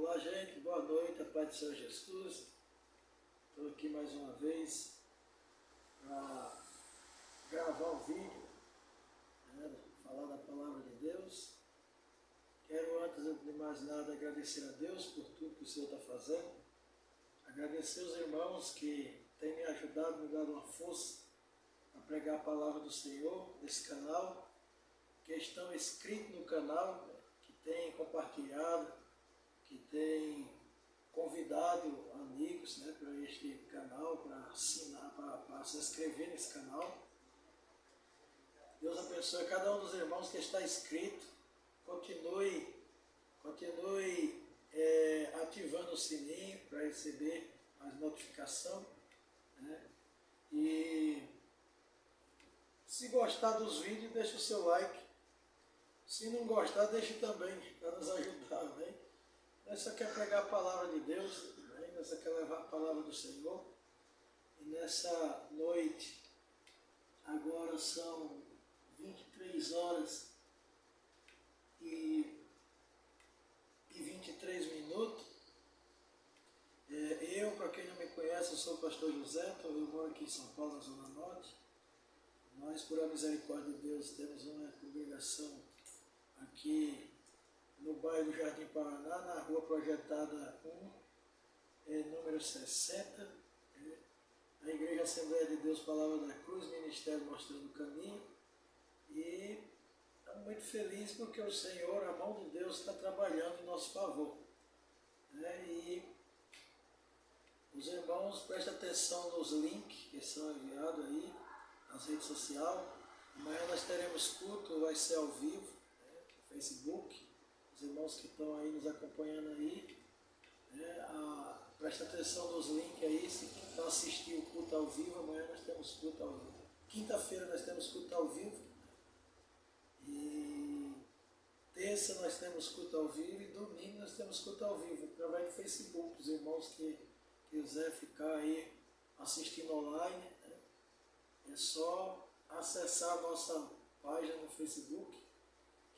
Olá, gente, boa noite, a paz do Senhor Jesus. Estou aqui mais uma vez para gravar um vídeo, falar da palavra de Deus. Quero, antes de mais nada, agradecer a Deus por tudo que o Senhor está fazendo. Agradecer os irmãos que têm me ajudado, me dado uma força a pregar a palavra do Senhor nesse canal, que estão inscritos no canal, que têm compartilhado, que têm convidado amigos para este canal, para assinar, para se inscrever nesse canal. Deus abençoe cada um dos irmãos que está inscrito. Continue ativando o sininho para receber as notificações. E se gostar dos vídeos, deixe o seu like. Se não gostar, deixe também, para nos ajudar. Nós só quer pregar a palavra de Deus, nós só quer levar a palavra do Senhor. E nessa noite, agora são 23 horas e 23 minutos. Para quem não me conhece, eu sou o pastor José, eu moro aqui em São Paulo, na Zona Norte. Nós, por a misericórdia de Deus, temos uma congregação aqui no bairro do Jardim Paraná, na rua projetada 1, número 60, a Igreja Assembleia de Deus, Palavra da Cruz, Ministério Mostrando o Caminho. E estamos muito felizes porque o Senhor, a mão de Deus, está trabalhando em nosso favor. E os irmãos, prestem atenção nos links que são enviados aí nas redes sociais. Amanhã nós teremos culto, vai ser ao vivo, no Facebook. Os irmãos que estão aí nos acompanhando aí, presta atenção nos links aí, se para assistir o culto ao vivo. Amanhã nós temos culto ao vivo. Quinta-feira nós temos culto ao vivo. E terça nós temos culto ao vivo e domingo nós temos culto ao vivo, através do Facebook. Os irmãos que quiser ficar aí assistindo online, é só acessar a nossa página no Facebook,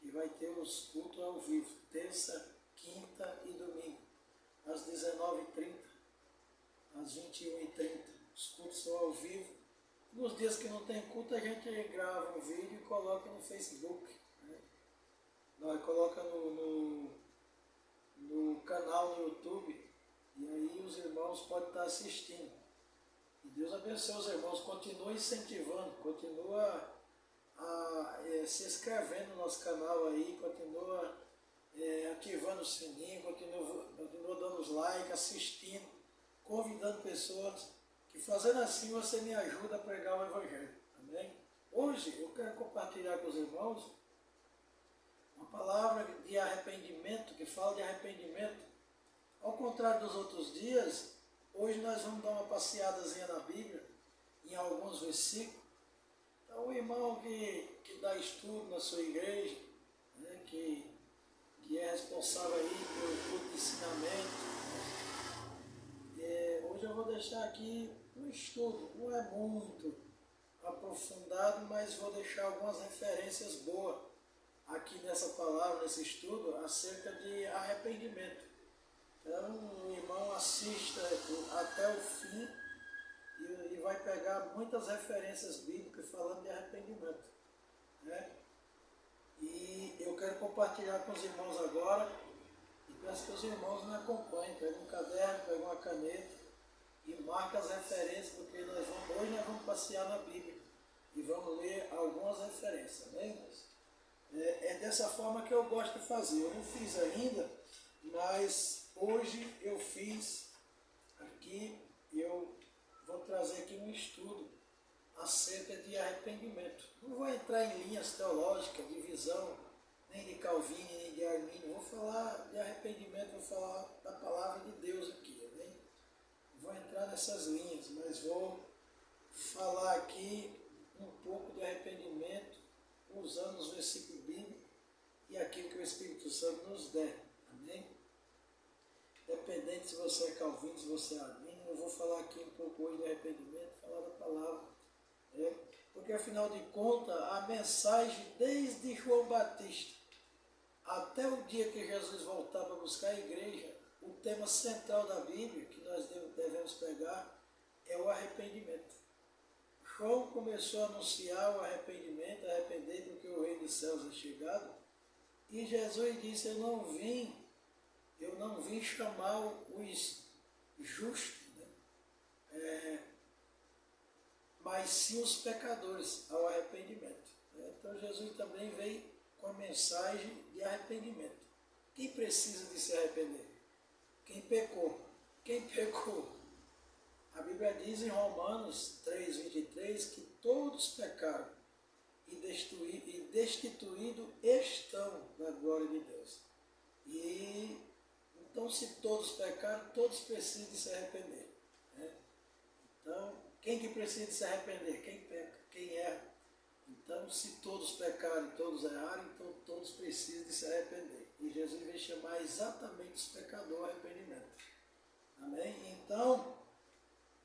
que vai ter os cultos ao vivo, terça, quinta e domingo, às 19h30, às 21h30. Os cultos são ao vivo. Nos dias que não tem culto, a gente grava um vídeo e coloca no Facebook. Nós coloca no canal no YouTube, e aí os irmãos podem estar assistindo. E Deus abençoe os irmãos, continua incentivando, continua se inscrevendo no nosso canal aí, continua ativando o sininho, continua dando os likes, assistindo, convidando pessoas, que fazendo assim você me ajuda a pregar o Evangelho. Amém? Hoje eu quero compartilhar com os irmãos uma palavra de arrependimento, que fala de arrependimento. Ao contrário dos outros dias, hoje nós vamos dar uma passeadazinha na Bíblia, em alguns versículos. Então, o irmão que dá estudo na sua igreja, que é responsável aí pelo culto de ensinamento, hoje eu vou deixar aqui um estudo, não é muito aprofundado, mas vou deixar algumas referências boas aqui nessa palavra, nesse estudo, acerca de arrependimento. Então, o irmão assista até o fim e vai pegar muitas referências bíblicas falando de arrependimento. E eu quero compartilhar com os irmãos agora, e peço que os irmãos me acompanhem. Pega um caderno, pega uma caneta e marca as referências, porque hoje nós vamos passear na Bíblia e vamos ler algumas referências. É dessa forma que eu gosto de fazer. Eu não fiz ainda, mas hoje eu fiz aqui, eu vou trazer aqui um estudo acerca de arrependimento. Não vou entrar em linhas teológicas, de visão, nem de Calvino, nem de Armínio. Vou falar de arrependimento, vou falar da palavra de Deus aqui. Vou entrar nessas linhas, mas vou falar aqui um pouco de arrependimento, usando os versículos bíblicos e aquilo que o Espírito Santo nos der. Amém? Independente se você é calvino, se você é armínio, eu vou falar aqui um pouco hoje de arrependimento, falar da palavra. Porque afinal de contas, a mensagem desde João Batista até o dia que Jesus voltar para buscar a igreja, o o tema central da Bíblia que nós devemos pegar é o arrependimento. João começou a anunciar o arrependimento, arrepender porque o reino dos céus é chegado, e Jesus disse, eu não vim chamar os justos, né? Mas sim os pecadores ao arrependimento. Então Jesus também veio com a mensagem de arrependimento. Quem precisa de se arrepender? Quem pecou. Quem pecou? A Bíblia diz em Romanos 3:23 que todos pecaram e destituídos estão da glória de Deus. E então, se todos pecaram, todos precisam de se arrepender, né? Então, quem que precisa de se arrepender? Quem peca, quem erra. Então, se todos pecarem e todos errarem, então todos precisam de se arrepender. E Jesus veio chamar exatamente os pecadores ao arrependimento. Amém? Então,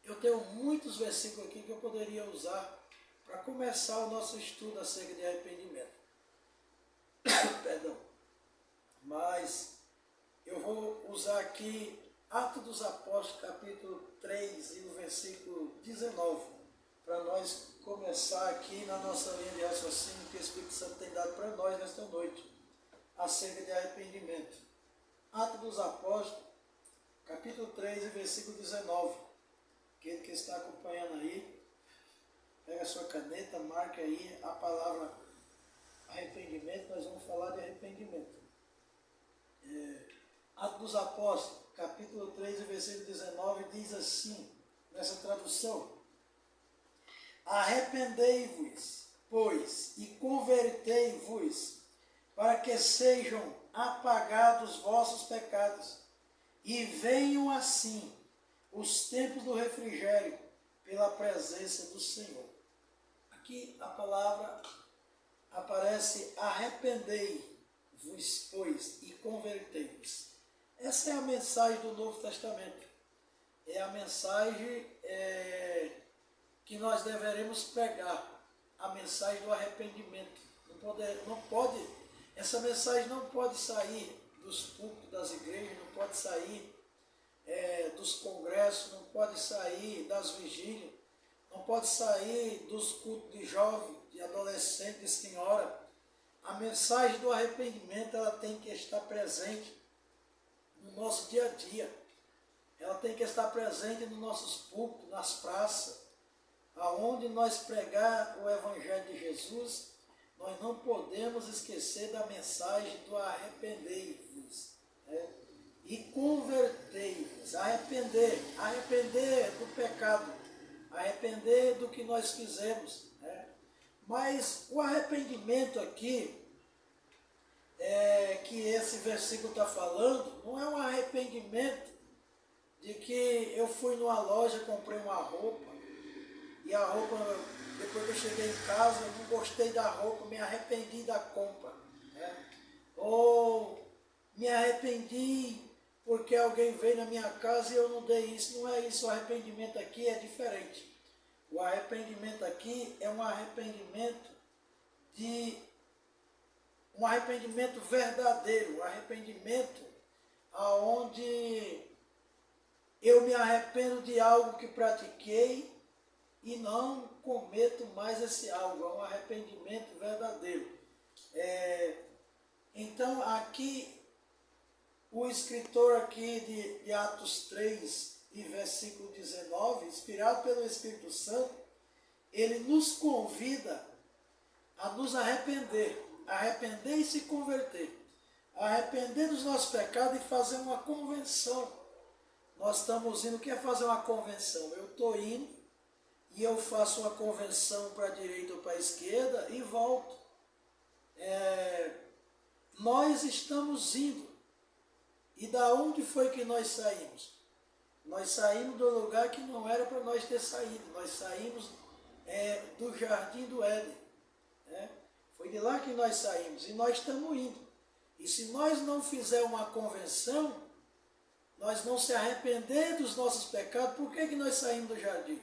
eu tenho muitos versículos aqui que eu poderia usar para começar o nosso estudo acerca de arrependimento. Perdão. Mas eu vou usar aqui Atos dos Apóstolos, capítulo 3 e o versículo 19, para nós começar aqui na nossa linha de raciocínio que o Espírito Santo tem dado para nós nesta noite, acerca de arrependimento. Atos dos Apóstolos, capítulo 3 e versículo 19. Aquele que está acompanhando aí, pega a sua caneta, marque aí a palavra arrependimento, nós vamos falar de arrependimento. Atos dos Apóstolos, capítulo 3, versículo 19, diz assim, nessa tradução: arrependei-vos, pois, e convertei-vos, para que sejam apagados vossos pecados, e venham assim os tempos do refrigério pela presença do Senhor. Aqui a palavra aparece arrependei-vos, pois, e convertei-vos. Essa é a mensagem do Novo Testamento. É a mensagem que nós deveremos pregar. A mensagem do arrependimento. Essa mensagem não pode sair dos púlpitos das igrejas, não pode sair dos congressos, não pode sair das vigílias, não pode sair dos cultos de jovem, de adolescente, de senhora. A mensagem do arrependimento ela tem que estar presente no nosso dia a dia. Ela tem que estar presente nos nossos púlpitos, nas praças, aonde nós pregar o Evangelho de Jesus, nós não podemos esquecer da mensagem do arrependei-vos, né? E convertei-vos, arrepender do pecado, arrepender do que nós fizemos, né? Mas o arrependimento aqui, que esse versículo está falando, não é um arrependimento de que eu fui numa loja, comprei uma roupa, e a roupa, depois que eu cheguei em casa, eu não gostei da roupa, me arrependi da compra, né? Ou me arrependi porque alguém veio na minha casa e eu não dei isso. Não é isso, o arrependimento aqui é diferente. O arrependimento aqui é um arrependimento verdadeiro, um arrependimento aonde eu me arrependo de algo que pratiquei e não cometo mais esse algo. É um arrependimento verdadeiro. Então aqui o escritor aqui de Atos 3 e versículo 19, inspirado pelo Espírito Santo, ele nos convida a nos arrepender e se converter, arrepender dos nossos pecados e fazer uma convenção. Nós estamos indo, o que é fazer uma convenção? Eu estou indo e eu faço uma convenção para a direita ou para a esquerda e volto. Nós estamos indo. E da onde foi que nós saímos? Nós saímos do lugar que não era para nós ter saído. Nós saímos do Jardim do Éden, né? Foi de lá que nós saímos e nós estamos indo. E se nós não fizermos uma convenção, nós não se arrepender dos nossos pecados, por que nós saímos do jardim?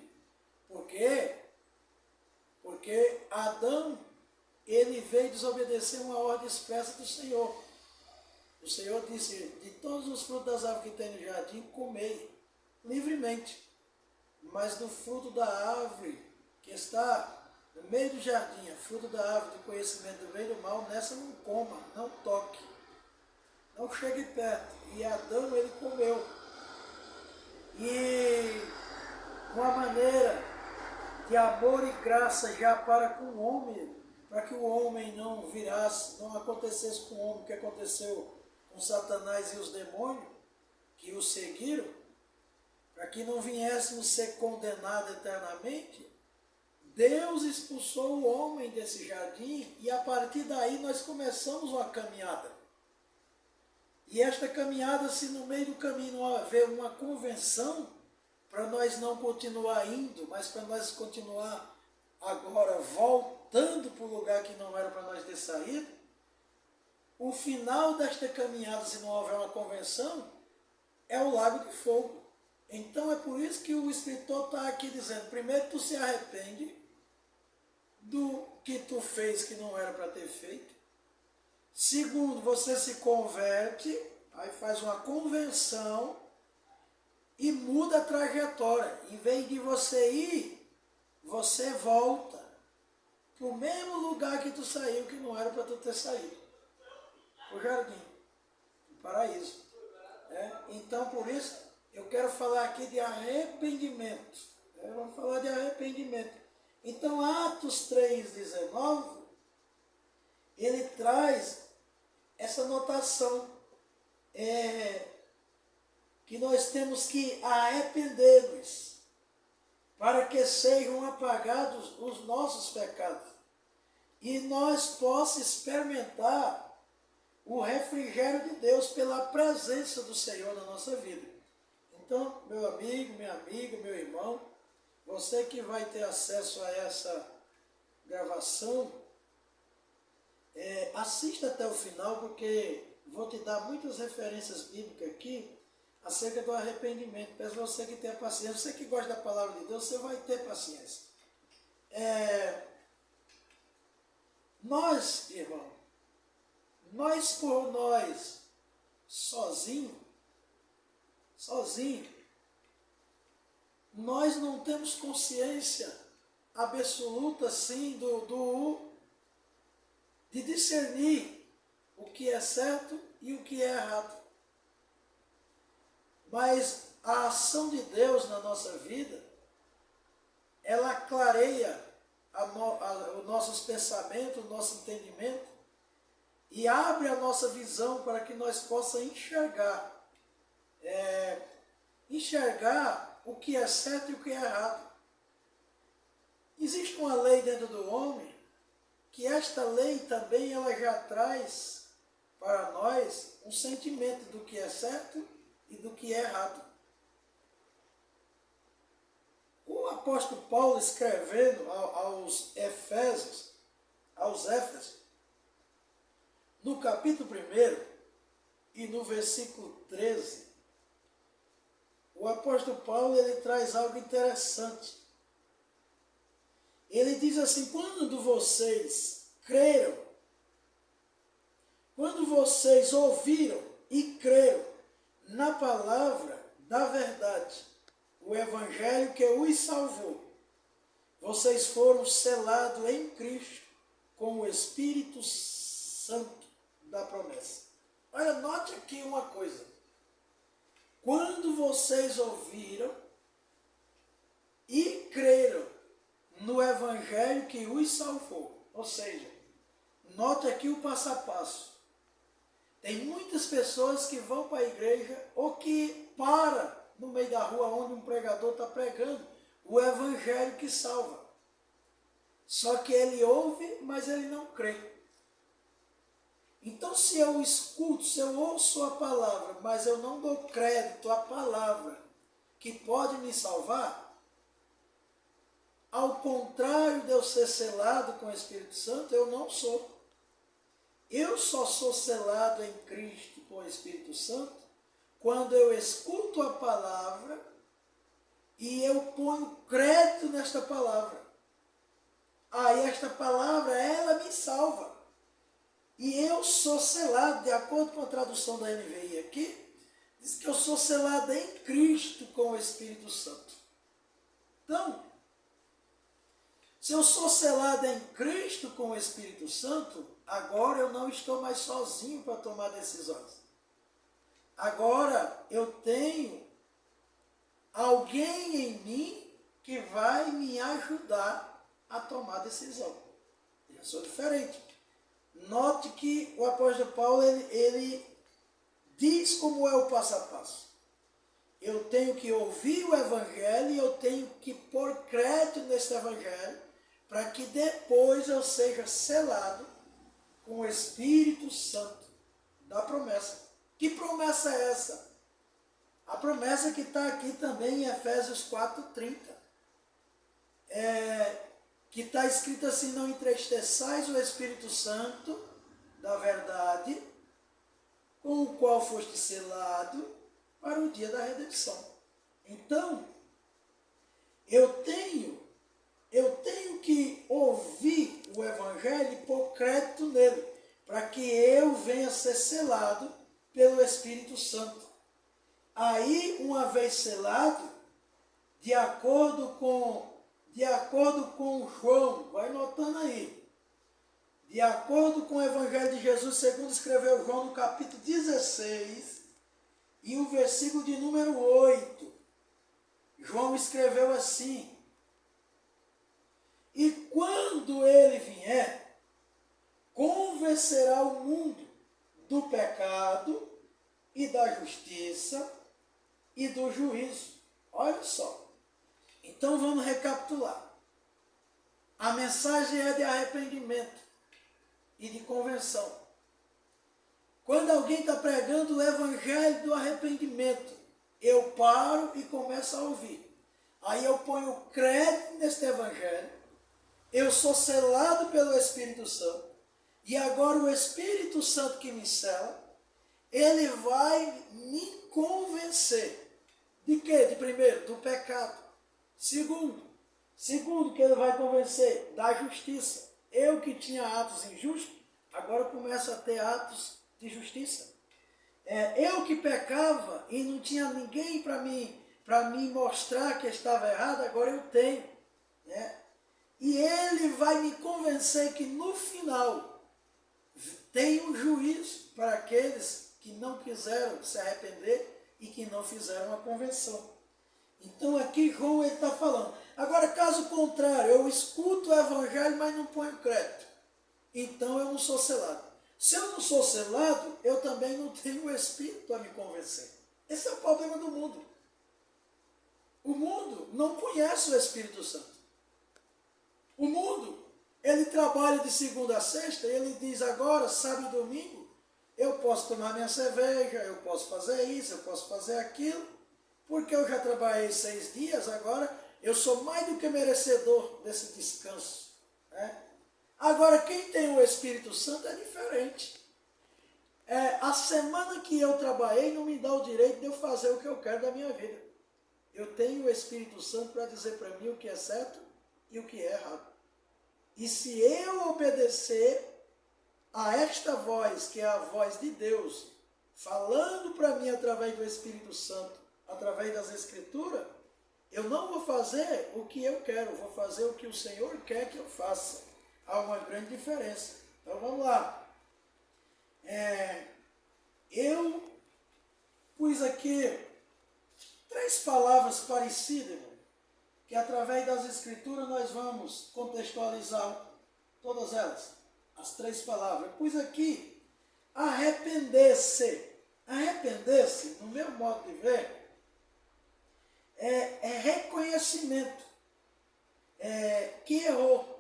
Porque Adão, ele veio desobedecer uma ordem expressa do Senhor. O Senhor disse, de todos os frutos das árvores que tem no jardim, comei livremente. Mas do fruto da árvore que está no meio do jardim, a fruto da árvore do conhecimento do bem e do mal, nessa não coma, não toque, não chegue perto. E Adão, ele comeu. E uma maneira de amor e graça já para com o homem, para que o homem não virasse, não acontecesse com o homem o que aconteceu com Satanás e os demônios que o seguiram, para que não viéssemos ser condenados eternamente, Deus expulsou o homem desse jardim e a partir daí nós começamos uma caminhada. E esta caminhada, se no meio do caminho não haver uma convenção, para nós não continuar indo, mas para nós continuar agora voltando para o lugar que não era para nós ter saído, o final desta caminhada, se não houver uma convenção, é o lago de fogo. Então é por isso que o escritor está aqui dizendo, primeiro tu se arrepende do que tu fez que não era para ter feito. Segundo, você se converte, aí faz uma convenção e muda a trajetória. Em vez de você ir, você volta para o mesmo lugar que tu saiu, que não era para tu ter saído. O jardim, o paraíso. Então, por isso, eu quero falar aqui de arrependimento. Vamos falar de arrependimento. Então, Atos 3,19, ele traz essa notação que nós temos que arrepender-nos para que sejam apagados os nossos pecados e nós possamos experimentar o refrigério de Deus pela presença do Senhor na nossa vida. Então, meu amigo, minha amiga, meu irmão, você que vai ter acesso a essa gravação, assista até o final, porque vou te dar muitas referências bíblicas aqui acerca do arrependimento. Peço a você que tenha paciência. Você que gosta da palavra de Deus, você vai ter paciência. Nós, irmão, nós por nós, sozinho, nós não temos consciência absoluta, assim, de discernir o que é certo e o que é errado. Mas a ação de Deus na nossa vida, ela clareia os nossos pensamentos, o nosso entendimento e abre a nossa visão para que nós possamos enxergar o que é certo e o que é errado. Existe uma lei dentro do homem, que esta lei também ela já traz para nós um sentimento do que é certo e do que é errado. O apóstolo Paulo, escrevendo aos Éfesos, no capítulo 1 e no versículo 13, o apóstolo Paulo ele traz algo interessante. Ele diz assim, quando vocês creram, quando vocês ouviram e creram na palavra da verdade, o evangelho que os salvou, vocês foram selados em Cristo com o Espírito Santo da promessa. Olha, note aqui uma coisa. Quando vocês ouviram e creram no evangelho que os salvou, ou seja, note aqui o passo a passo. Tem muitas pessoas que vão para a igreja ou que param no meio da rua onde um pregador está pregando o evangelho que salva. Só que ele ouve, mas ele não crê. Então, se eu escuto, se eu ouço a palavra, mas eu não dou crédito à palavra que pode me salvar, ao contrário de eu ser selado com o Espírito Santo, eu não sou. Eu só sou selado em Cristo com o Espírito Santo quando eu escuto a palavra e eu ponho crédito nesta palavra. Aí esta palavra, ela me salva. E eu sou selado, de acordo com a tradução da NVI aqui, diz que eu sou selado em Cristo com o Espírito Santo. Então, se eu sou selado em Cristo com o Espírito Santo, agora eu não estou mais sozinho para tomar decisões. Agora eu tenho alguém em mim que vai me ajudar a tomar decisão. Eu sou diferente. Note que o apóstolo Paulo, ele diz como é o passo a passo. Eu tenho que ouvir o Evangelho e eu tenho que pôr crédito nesse Evangelho para que depois eu seja selado com o Espírito Santo da promessa. Que promessa é essa? A promessa que está aqui também em Efésios 4:30. Que está escrito assim: não entristeçais o Espírito Santo da verdade, com o qual foste selado para o dia da redenção. Então, eu tenho que ouvir o Evangelho e pôr crédito nele, para que eu venha ser selado pelo Espírito Santo. Aí, uma vez selado, de acordo com João, vai notando aí, de acordo com o Evangelho de Jesus, segundo escreveu João no capítulo 16, e o versículo de número 8, João escreveu assim: e quando ele vier, convencerá o mundo do pecado e da justiça e do juízo. Olha só. Então vamos recapitular. A mensagem é de arrependimento e de conversão. Quando alguém está pregando o evangelho do arrependimento, eu paro e começo a ouvir. Aí eu ponho crédito neste evangelho, eu sou selado pelo Espírito Santo, e agora o Espírito Santo que me sela, ele vai me convencer. De quê? De primeiro, do pecado. Segundo, que ele vai convencer da justiça. Eu que tinha atos injustos, agora começo a ter atos de justiça. Eu que pecava e não tinha ninguém para me mostrar que estava errado, agora eu tenho. E ele vai me convencer que no final tem um juízo para aqueles que não quiseram se arrepender e que não fizeram a convenção. Então aqui João está falando. Agora, caso contrário, eu escuto o evangelho, mas não ponho crédito. Então eu não sou selado. Se eu não sou selado, eu também não tenho o Espírito para me convencer. Esse é o problema do mundo. O mundo não conhece o Espírito Santo. O mundo, ele trabalha de segunda a sexta e ele diz agora, sábado e domingo, eu posso tomar minha cerveja, eu posso fazer isso, eu posso fazer aquilo, porque eu já trabalhei 6 dias, agora eu sou mais do que merecedor desse descanso. Agora, quem tem o Espírito Santo é diferente. A semana que eu trabalhei não me dá o direito de eu fazer o que eu quero da minha vida. Eu tenho o Espírito Santo para dizer para mim o que é certo e o que é errado. E se eu obedecer a esta voz, que é a voz de Deus, falando para mim através do Espírito Santo, através das Escrituras, eu não vou fazer o que eu quero, vou fazer o que o Senhor quer que eu faça. Há uma grande diferença. Então vamos lá. Eu pus aqui 3 palavras parecidas, que através das Escrituras nós vamos contextualizar todas elas. As 3 palavras. Eu pus aqui arrepender-se. Arrepender-se, no meu modo de ver, é reconhecimento que errou.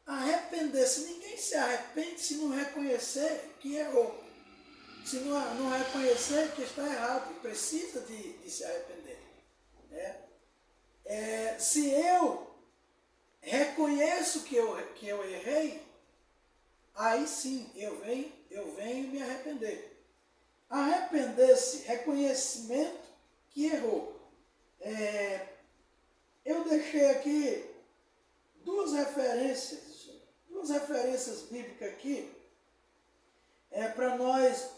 Arrepender-se. Ninguém se arrepende se não reconhecer que errou. Se não reconhecer que está errado e precisa de se arrepender. Se eu reconheço que eu errei, aí sim eu venho me arrepender. Arrepender-se, reconhecimento que errou. Eu deixei aqui duas referências bíblicas aqui, para nós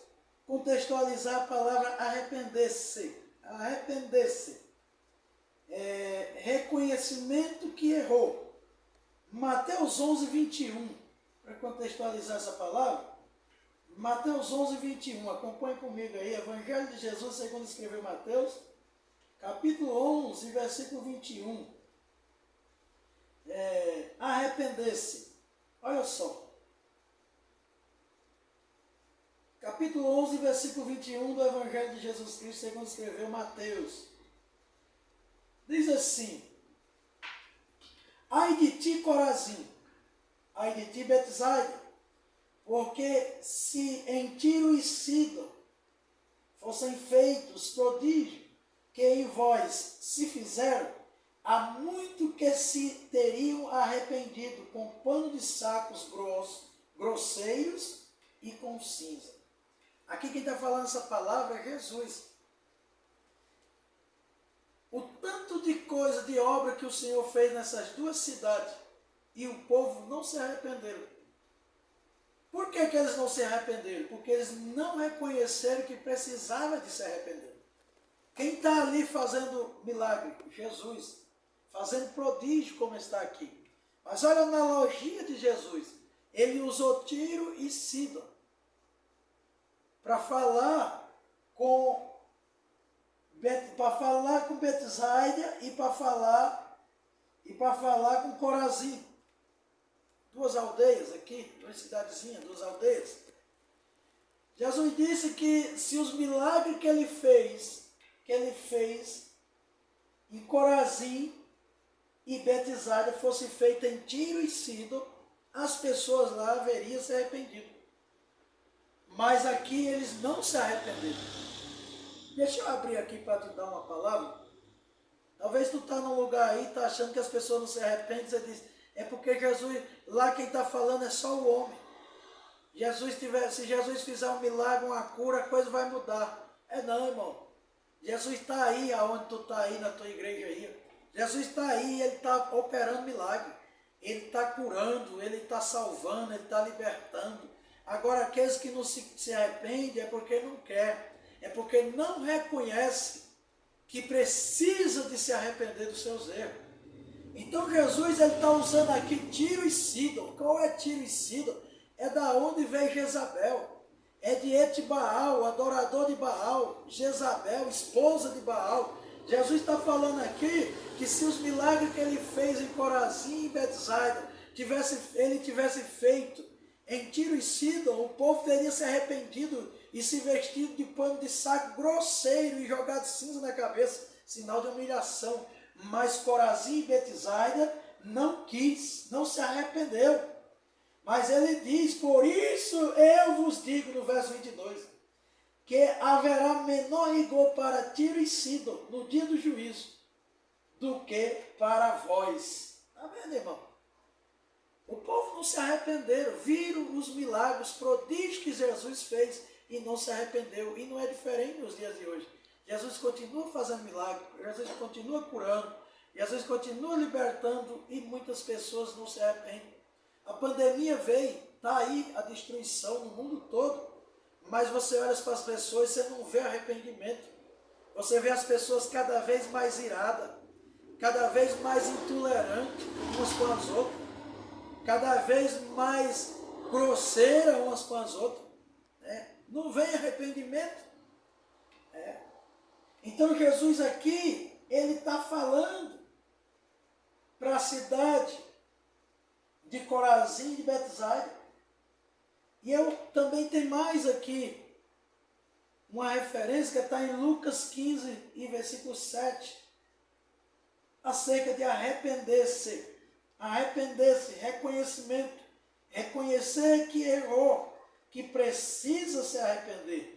contextualizar a palavra arrepender-se. Arrepender-se. Reconhecimento que errou. Mateus 11, 21. Para contextualizar essa palavra, Mateus 11, 21. Acompanhe comigo aí. Evangelho de Jesus, segundo escreveu Mateus, capítulo 11, versículo 21. Arrepender-se. Olha só. Capítulo 11, versículo 21 do Evangelho de Jesus Cristo, segundo escreveu Mateus. Diz assim: ai de ti, Corazim, ai de ti, Betsaida, porque se em Tiro e Sidom fossem feitos prodígios que em vós se fizeram, há muito que se teriam arrependido com pano de sacos grosseiros e com cinza. Aqui quem está falando essa palavra é Jesus. O tanto de coisa, de obra que o Senhor fez nessas duas cidades e o povo não se arrependeram. Por que eles não se arrependeram? Porque eles não reconheceram que precisava de se arrepender. Quem está ali fazendo milagre? Jesus. Fazendo prodígio como está aqui. Mas olha a analogia de Jesus. Ele usou Tiro e Sidom para falar com Betsaida e para falar com Corazim. Duas aldeias aqui, duas cidadezinhas, duas aldeias. Jesus disse que se os milagres que ele fez em Corazim e Betsaida fosse feitos em Tiro e Sidom, as pessoas lá haveriam se arrependido. Mas aqui eles não se arrependeram. Deixa eu abrir aqui para te dar uma palavra. Talvez tu está num lugar aí, está achando que as pessoas não se arrependem, você diz, é porque Jesus, lá quem está falando é só o homem. Se Jesus fizer um milagre, uma cura, a coisa vai mudar. Não, irmão. Jesus está aí, aonde tu está aí, na tua igreja aí. Jesus está aí, ele está operando milagre. Ele está curando, ele está salvando, ele está libertando. Agora, aqueles que não se arrependem é porque não quer. É porque não reconhece que precisa de se arrepender dos seus erros. Então Jesus está usando aqui Tiro e Sidom. Qual é Tiro e Sidom? É da onde veio Jezabel. É de Etibaal, adorador de Baal. Jezabel, esposa de Baal. Jesus está falando aqui que se os milagres que ele fez em Corazim e Betsaida ele tivesse feito em Tiro e Sidom, o povo teria se arrependido e se vestido de pano de saco grosseiro e jogado cinza na cabeça, sinal de humilhação. Mas Corazim e Betsaida não quis, não se arrependeu. Mas ele diz, por isso eu vos digo, no verso 22, que haverá menor rigor para Tiro e Sidom no dia do juízo do que para vós. Está vendo, irmão? O povo não se arrependeram, viram os milagres, prodígios que Jesus fez e não se arrependeu. E não é diferente nos dias de hoje. Jesus continua fazendo milagres, Jesus continua curando, Jesus continua libertando e muitas pessoas não se arrependem. A pandemia veio, está aí a destruição no mundo todo, mas você olha para as pessoas e você não vê arrependimento. Você vê as pessoas cada vez mais iradas, cada vez mais intolerantes umas com as outras, cada vez mais grosseiras umas com as outras. Não vem arrependimento. Então Jesus aqui, ele está falando para a cidade de Corazim e de Betsaida. E eu também tenho mais aqui uma referência que está em Lucas 15 e versículo 7, acerca de arrepender-se. Arrepender-se, reconhecimento. Reconhecer que errou, que precisa se arrepender.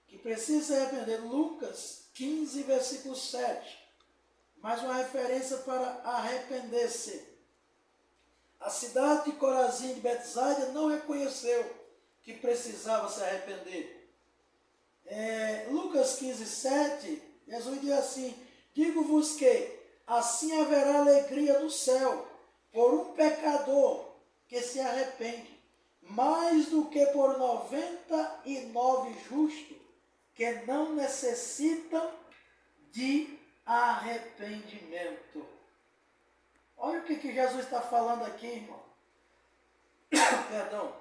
Que precisa se arrepender. Lucas 15, versículo 7. Mais uma referência para arrepender-se. A cidade de Corazim e de Betsaida não reconheceu que precisava se arrepender. Lucas 15, 7, Jesus diz assim, digo-vos que assim haverá alegria no céu por um pecador que se arrepende, mais do que por 99 justos, que não necessitam de arrependimento. Olha o que Jesus está falando aqui, irmão. Perdão.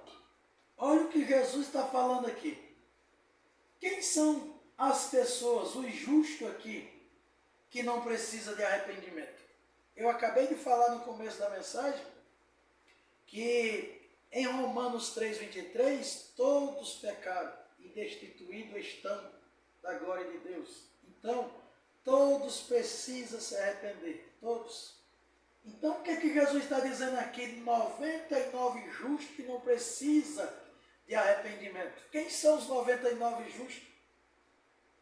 Olha o que Jesus está falando aqui. Quem são as pessoas, os justos aqui, que não precisam de arrependimento? Eu acabei de falar no começo da mensagem que em Romanos 3,23, todos pecaram e destituídos estão da glória de Deus. Então, todos precisam se arrepender, todos. Então, o que Jesus está dizendo aqui? 99 justos que não precisam de arrependimento. Quem são os 99 justos?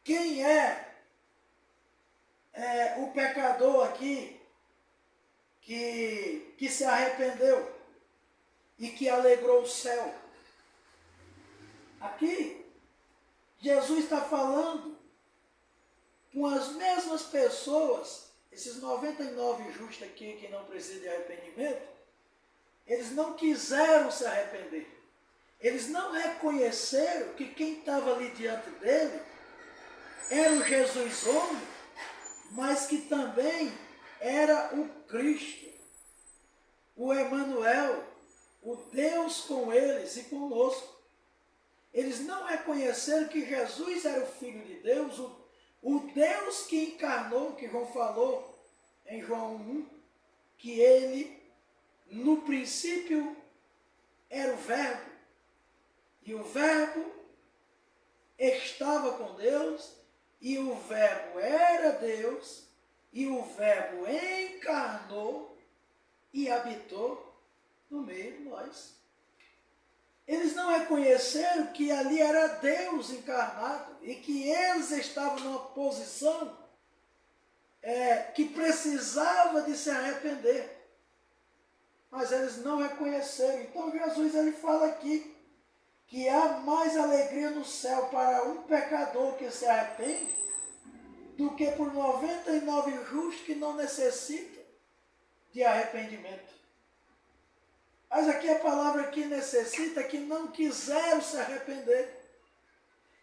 Quem é o pecador aqui que se arrependeu e que alegrou o céu? Aqui, Jesus está falando com as mesmas pessoas, esses 99 justos aqui que não precisam de arrependimento, eles não quiseram se arrepender. Eles não reconheceram que quem estava ali diante dele era o Jesus homem, mas que também era o Cristo, o Emanuel, o Deus com eles e conosco. Eles não reconheceram que Jesus era o Filho de Deus, o Deus que encarnou, que João falou em João 1, que ele, no princípio, era o Verbo, e o Verbo estava com Deus, e o Verbo era Deus, e o Verbo encarnou e habitou no meio de nós. Eles não reconheceram que ali era Deus encarnado e que eles estavam numa posição que precisava de se arrepender. Mas eles não reconheceram. Então Jesus ele fala aqui que há mais alegria no céu para um pecador que se arrepende do que por 99 justos que não necessitam de arrependimento. Mas aqui a palavra que necessita, que não quiseram se arrepender.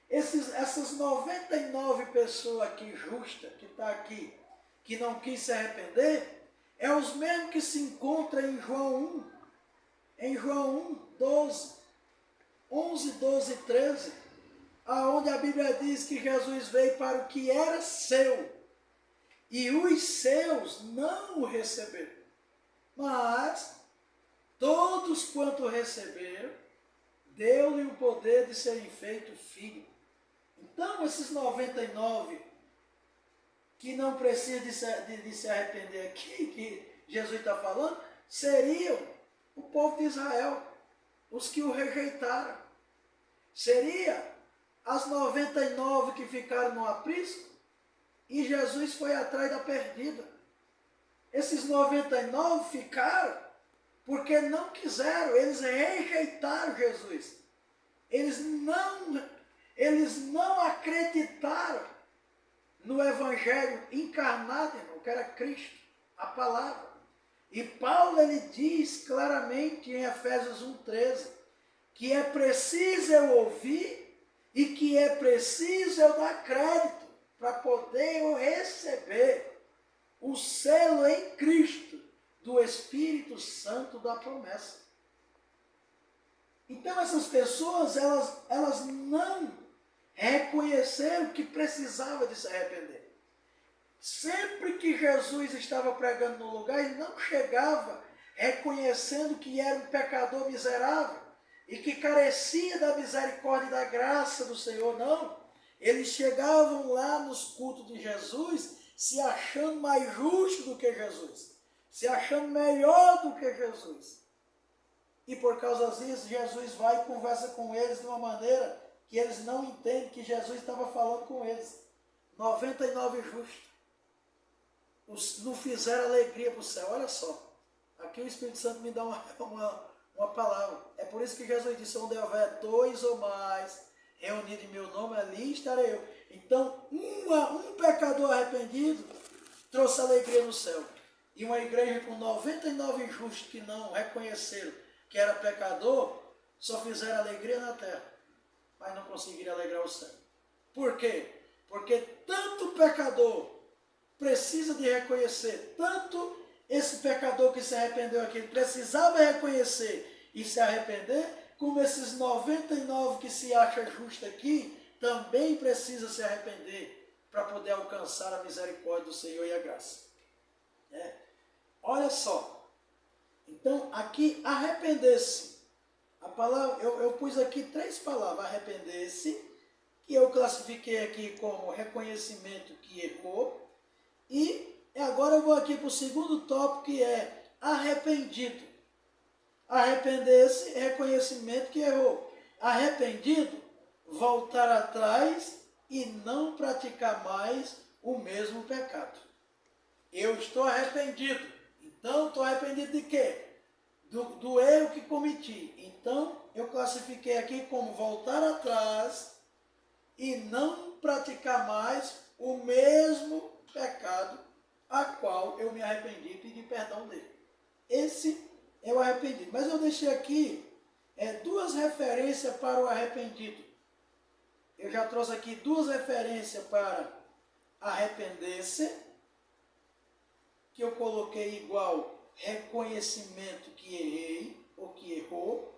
Essas 99 pessoas aqui justas, que está aqui, que não quis se arrepender, é os mesmos que se encontram em João 1. Em João 1, 12, 11, 12 e 13, aonde a Bíblia diz que Jesus veio para o que era seu, e os seus não o receberam. Mas todos quanto receberam, deu-lhe o poder de serem feitos filhos. Então, esses 99 que não precisam de se arrepender aqui, que Jesus está falando, seriam o povo de Israel, os que o rejeitaram. Seria as 99 que ficaram no aprisco e Jesus foi atrás da perdida. Esses 99 ficaram porque não quiseram, eles rejeitaram Jesus. Eles não acreditaram no Evangelho encarnado, irmão, que era Cristo, a palavra. E Paulo ele diz claramente em Efésios 1,13 que é preciso eu ouvir e que é preciso eu dar crédito para poder eu receber o selo em Cristo do Espírito Santo da promessa. Então essas pessoas, elas não reconheceram que precisava de se arrepender. Sempre que Jesus estava pregando no lugar, ele não chegava reconhecendo que era um pecador miserável e que carecia da misericórdia e da graça do Senhor, não. Eles chegavam lá nos cultos de Jesus se achando mais justo do que Jesus, se achando melhor do que Jesus. E por causa disso, Jesus vai e conversa com eles de uma maneira que eles não entendem que Jesus estava falando com eles. 99 justos não fizeram alegria para o céu. Olha só, aqui o Espírito Santo me dá uma palavra. É por isso que Jesus disse, onde houver 2 ou mais reunidos em meu nome, ali estarei eu. Então, um pecador arrependido trouxe alegria no céu. E uma igreja com 99 justos que não reconheceram que era pecador, só fizeram alegria na terra, mas não conseguiram alegrar o céu. Por quê? Porque tanto o pecador precisa de reconhecer, tanto esse pecador que se arrependeu aqui, ele precisava reconhecer e se arrepender, como esses 99 que se acham justo aqui, também precisa se arrepender para poder alcançar a misericórdia do Senhor e a graça. Olha só, então aqui arrepender-se, a palavra, eu pus aqui 3 palavras, arrepender-se, que eu classifiquei aqui como reconhecimento que errou, e agora eu vou aqui para o segundo tópico, que é arrependido. Arrepender-se, reconhecimento que errou. Arrependido, voltar atrás e não praticar mais o mesmo pecado. Eu estou arrependido. Então, estou arrependido de quê? Do erro que cometi. Então, eu classifiquei aqui como voltar atrás e não praticar mais o mesmo pecado a qual eu me arrependi e pedi perdão dele. Esse é o arrependido. Mas eu deixei aqui 2 referências para o arrependido. Eu já trouxe aqui 2 referências para arrepender-se, que eu coloquei igual reconhecimento que errei ou que errou.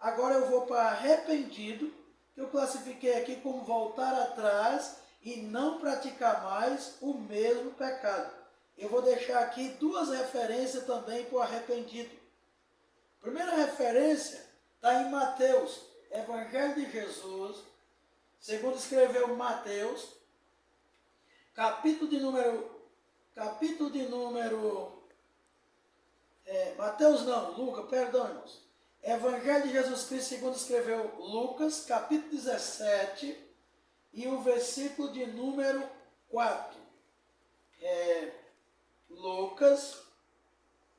Agora eu vou para arrependido, que eu classifiquei aqui como voltar atrás e não praticar mais o mesmo pecado. Eu vou deixar aqui 2 referências também para o arrependido. Primeira referência está em Mateus, Evangelho de Jesus, segundo escreveu Mateus, capítulo de número Mateus não, Lucas, perdão, irmãos. Evangelho de Jesus Cristo, segundo escreveu Lucas, capítulo 17, e o versículo de número 4. Lucas,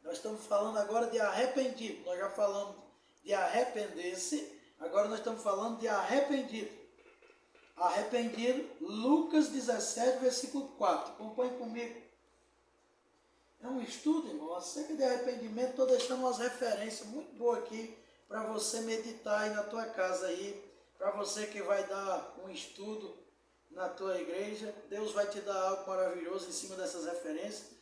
nós estamos falando agora de arrependido. Nós já falamos de arrepender-se, agora nós estamos falando de arrependido. Arrependido, Lucas 17, versículo 4. Acompanhe comigo. É um estudo, irmão, acerca de arrependimento. Estou deixando umas referências muito boas aqui para você meditar aí na tua casa aí, para você que vai dar um estudo na tua igreja. Deus vai te dar algo maravilhoso em cima dessas referências.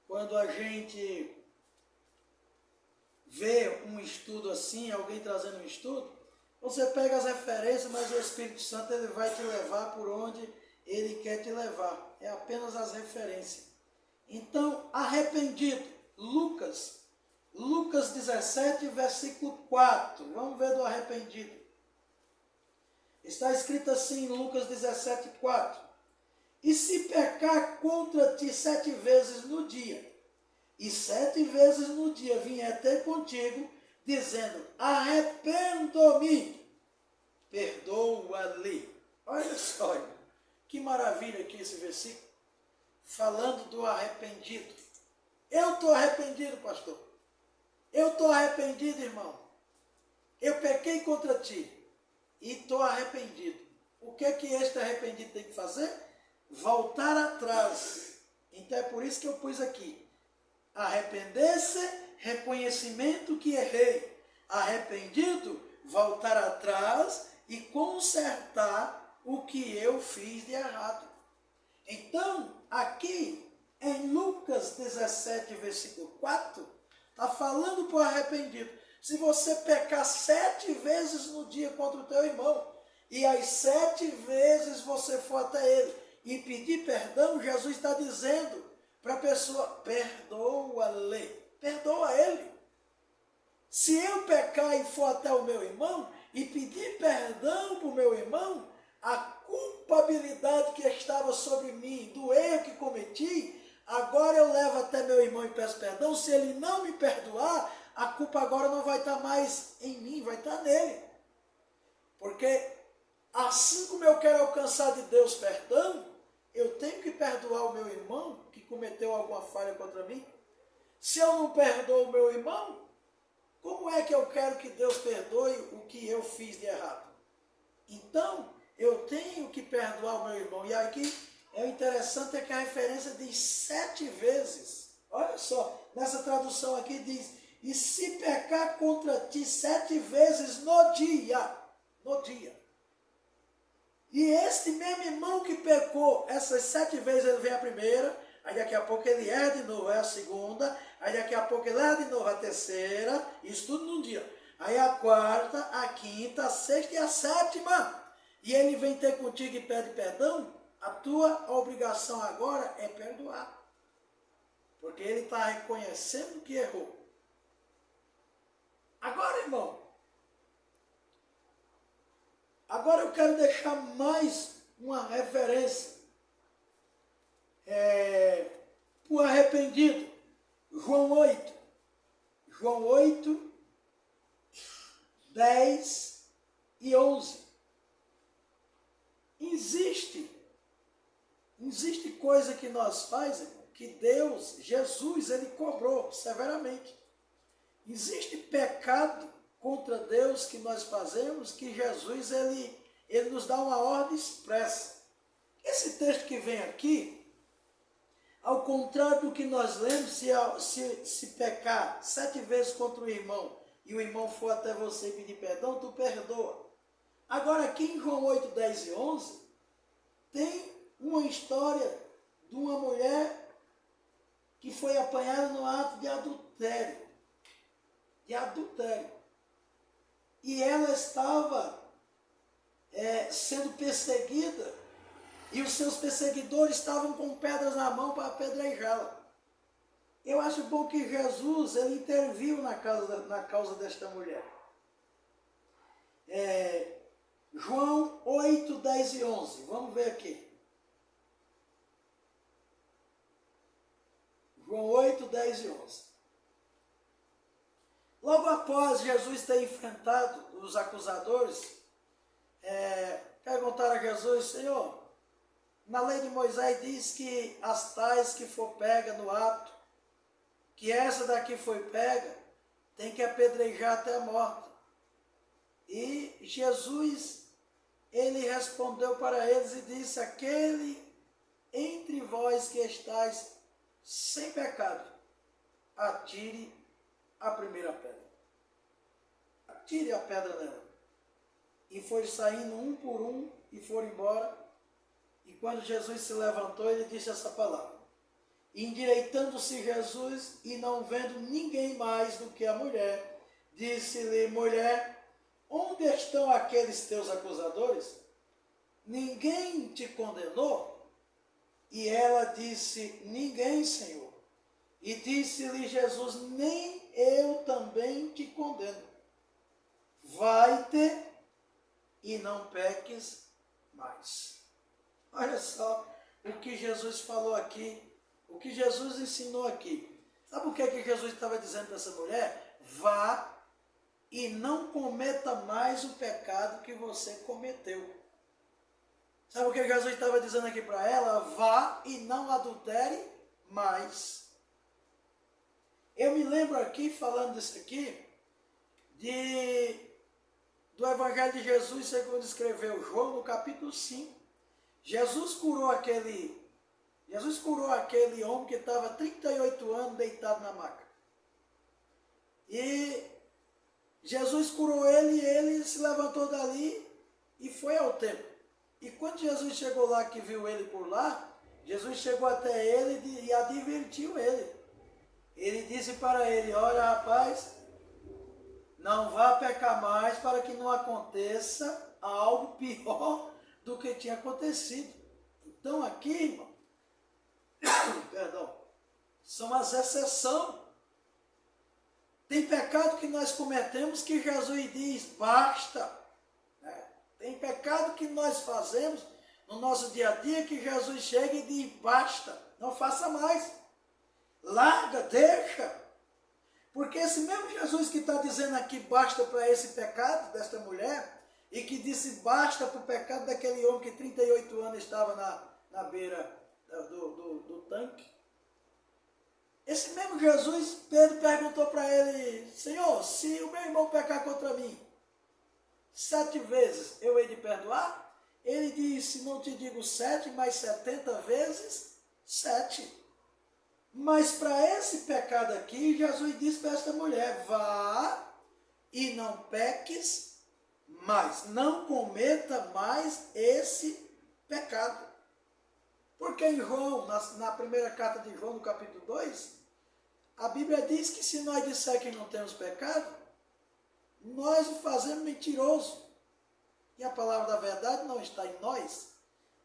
Quando a gente vê um estudo assim, alguém trazendo um estudo, você pega as referências, mas o Espírito Santo ele vai te levar por onde ele quer te levar. É apenas as referências. Então, arrependido, Lucas 17, versículo 4. Vamos ver do arrependido. Está escrito assim em Lucas 17, 4. E se pecar contra ti 7 vezes no dia, e 7 vezes no dia vier ter contigo, dizendo, arrependo-me, perdoa-lhe. Olha só, que maravilha aqui esse versículo, falando do arrependido. Eu estou arrependido, pastor. Eu estou arrependido, irmão. Eu pequei contra ti e estou arrependido. O que é que este arrependido tem que fazer? Voltar atrás. Então é por isso que eu pus aqui. Arrepender-se, reconhecimento que errei. Arrependido, voltar atrás e consertar o que eu fiz de errado. Então, aqui em Lucas 17, versículo 4, está falando para o arrependido. Se você pecar 7 vezes no dia contra o teu irmão, e as 7 vezes você for até ele e pedir perdão, Jesus está dizendo para a pessoa, perdoa-lhe, perdoa ele. Se eu pecar e for até o meu irmão e pedir perdão para o meu irmão, a culpabilidade que estava sobre mim, do erro que cometi, agora eu levo até meu irmão e peço perdão. Se ele não me perdoar, a culpa agora não vai estar mais em mim, vai estar nele. Porque assim como eu quero alcançar de Deus perdão, eu tenho que perdoar o meu irmão que cometeu alguma falha contra mim. Se eu não perdoo o meu irmão, como é que eu quero que Deus perdoe o que eu fiz de errado? Então, eu tenho que perdoar o meu irmão. E aqui é interessante é que a referência diz 7 vezes. Olha só, nessa tradução aqui diz, E se pecar contra ti 7 vezes no dia, e este mesmo irmão que pecou, essas 7 vezes ele vem a primeira, aí daqui a pouco ele erra de novo, é a segunda, aí daqui a pouco ele erra de novo a terceira, isso tudo num dia. Aí a quarta, a quinta, a sexta e a sétima. E ele vem ter contigo e pede perdão, a tua obrigação agora é perdoar. Porque ele está reconhecendo que errou. Agora, irmão, agora eu quero deixar mais uma referência para o arrependido. João 8, 10 e 11. Existe coisa que nós fazemos que Deus, Jesus, ele cobrou severamente. Existe pecado contra Deus que nós fazemos que Jesus, ele nos dá uma ordem expressa. Esse texto que vem aqui, ao contrário do que nós lemos, se pecar 7 vezes contra o irmão e o irmão for até você e pedir perdão, tu perdoa. Agora aqui em João 8, 10 e 11, tem uma história de uma mulher que foi apanhada no ato de adultério. E ela estava sendo perseguida, e os seus perseguidores estavam com pedras na mão para apedrejá-la. Eu acho bom que Jesus ele interviu na causa desta mulher. João 8, 10 e 11. Vamos ver aqui. João 8, 10 e 11. Logo após Jesus ter enfrentado os acusadores, perguntaram a Jesus: Senhor, na lei de Moisés diz que as tais que for pega no ato, que essa daqui foi pega, tem que apedrejar até a morte. E Jesus, ele respondeu para eles e disse: aquele entre vós que estáis sem pecado, atire a primeira pedra. Atire a pedra nela. E foi saindo um por um e foram embora. E quando Jesus se levantou, ele disse essa palavra. Endireitando-se Jesus e não vendo ninguém mais do que a mulher, disse-lhe: mulher, onde estão aqueles teus acusadores? Ninguém te condenou? E ela disse: ninguém, Senhor. E disse-lhe Jesus: nem eu também te condeno. Vai-te e não peques mais. Olha só o que Jesus falou aqui, o que Jesus ensinou aqui. Sabe o que Jesus estava dizendo para essa mulher? Vá e não cometa mais o pecado que você cometeu. Sabe o que Jesus estava dizendo aqui para ela? Vá e não adultere mais. Eu me lembro aqui, falando disso aqui, do Evangelho de Jesus, segundo escreveu João, no capítulo 5. Jesus curou aquele homem que estava 38 anos deitado na maca. E Jesus curou ele e ele se levantou dali e foi ao templo. E quando Jesus chegou lá, que viu ele por lá, Jesus chegou até ele e advertiu ele. Ele disse para ele: olha, rapaz, não vá pecar mais para que não aconteça algo pior do que tinha acontecido. Então aqui, irmão, perdão, são as exceções. Tem pecado que nós cometemos que Jesus diz: basta. Tem pecado que nós fazemos no nosso dia a dia que Jesus chega e diz: basta, não faça mais. Larga, deixa. Porque esse mesmo Jesus que está dizendo aqui basta para esse pecado desta mulher, e que disse basta para o pecado daquele homem que 38 anos estava na beira do tanque. Esse mesmo Jesus, Pedro perguntou para ele: Senhor, se o meu irmão pecar contra mim 7 vezes, eu hei de perdoar? Ele disse: não te digo 7, mas 70 vezes 7. Mas para esse pecado aqui, Jesus disse para esta mulher, vá e não peques mais, não cometa mais esse pecado. Porque em João, na primeira carta de João, no capítulo 2, a Bíblia diz que se nós disser que não temos pecado, nós o fazemos mentiroso. E a palavra da verdade não está em nós.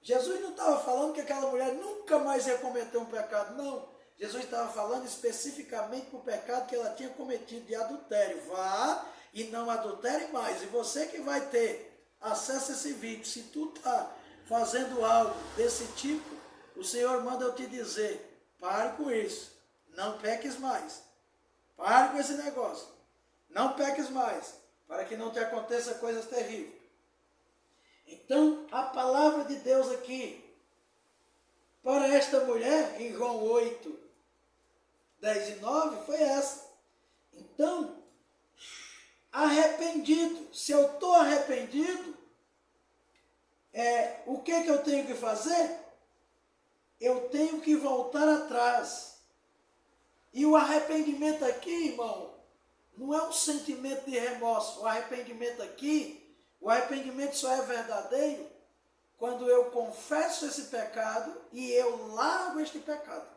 Jesus não estava falando que aquela mulher nunca mais ia cometer um pecado, não. Jesus estava falando especificamente para o pecado que ela tinha cometido de adultério. Vá e não adultere mais. E você que vai ter acesso a esse vídeo, se tu está fazendo algo desse tipo, o Senhor manda eu te dizer, pare com isso, não peques mais. Pare com esse negócio, não peques mais, para que não te aconteça coisas terríveis. Então, a palavra de Deus aqui, para esta mulher, em João 8, 10 e 9, foi essa. Então, arrependido, se eu estou arrependido, o que eu tenho que fazer? Eu tenho que voltar atrás. E o arrependimento aqui, irmão, não é um sentimento de remorso. O arrependimento aqui, o arrependimento só é verdadeiro quando eu confesso esse pecado e eu largo este pecado.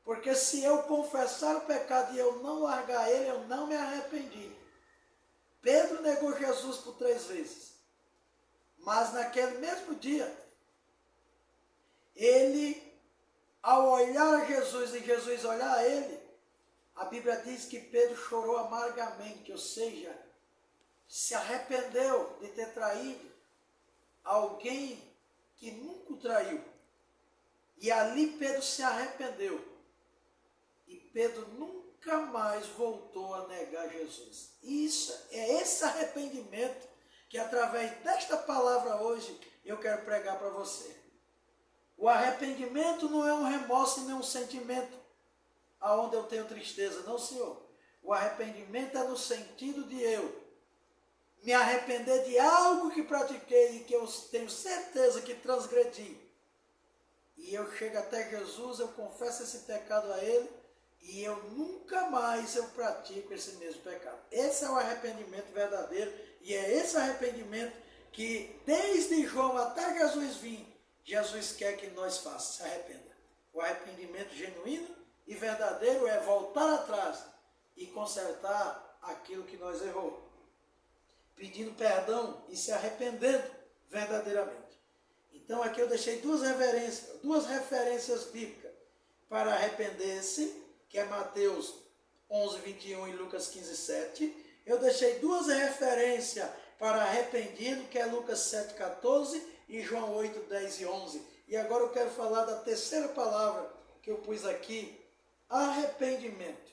Porque se eu confessar o pecado e eu não largar ele, eu não me arrependi. Pedro negou Jesus por 3 vezes. Mas naquele mesmo dia, ele, ao olhar a Jesus e Jesus olhar a ele, a Bíblia diz que Pedro chorou amargamente, ou seja, se arrependeu de ter traído alguém que nunca o traiu. E ali Pedro se arrependeu. E Pedro nunca mais voltou a negar Jesus. Isso é esse arrependimento que através desta palavra hoje eu quero pregar para você. O arrependimento não é um remorso e nem um sentimento aonde eu tenho tristeza, não, Senhor. O arrependimento é no sentido de eu me arrepender de algo que pratiquei e que eu tenho certeza que transgredi. E eu chego até Jesus, eu confesso esse pecado a Ele e eu nunca mais eu pratico esse mesmo pecado. Esse é o arrependimento verdadeiro e é esse arrependimento que desde João até Jesus vir, Jesus quer que nós façamos, se arrependa. O arrependimento genuíno e verdadeiro é voltar atrás e consertar aquilo que nós errou, pedindo perdão e se arrependendo verdadeiramente. Então aqui eu deixei duas referências bíblicas para arrepender-se, que é Mateus 11, 21 e Lucas 15, 7. Eu deixei duas referências para arrependido, que é Lucas 7, 14 e João 8, 10 e 11. E agora eu quero falar da terceira palavra que eu pus aqui, arrependimento.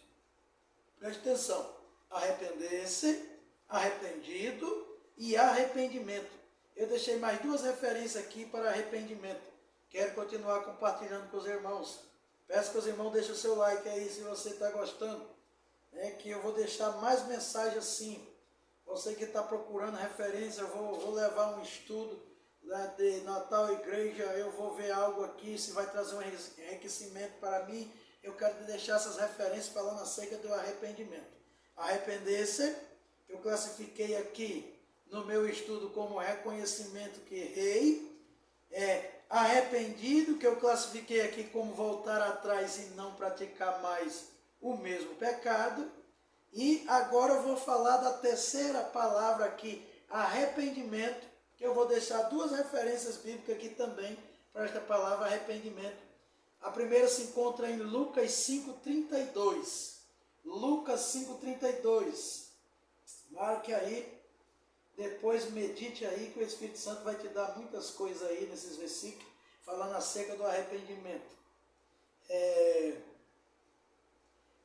Preste atenção, arrepender-se, arrependido e arrependimento. Eu deixei mais duas referências aqui para arrependimento. Quero continuar compartilhando com os irmãos. Peço que os irmãos deixem o seu like aí se você está gostando. Que eu vou deixar mais mensagens assim. Você que está procurando referência, eu vou levar um estudo de Natal Igreja. Eu vou ver algo aqui, se vai trazer um enriquecimento para mim. Eu quero deixar essas referências falando acerca do arrependimento. Arrepender-se, eu classifiquei aqui no meu estudo como reconhecimento que errei. Arrependido, que eu classifiquei aqui como voltar atrás e não praticar mais o mesmo pecado. E agora eu vou falar da terceira palavra aqui, arrependimento, que eu vou deixar duas referências bíblicas aqui também para esta palavra arrependimento. A primeira se encontra em Lucas 5,32. Lucas 5,32. Marque aí, depois medite aí, que o Espírito Santo vai te dar muitas coisas aí nesses versículos, falando acerca do arrependimento.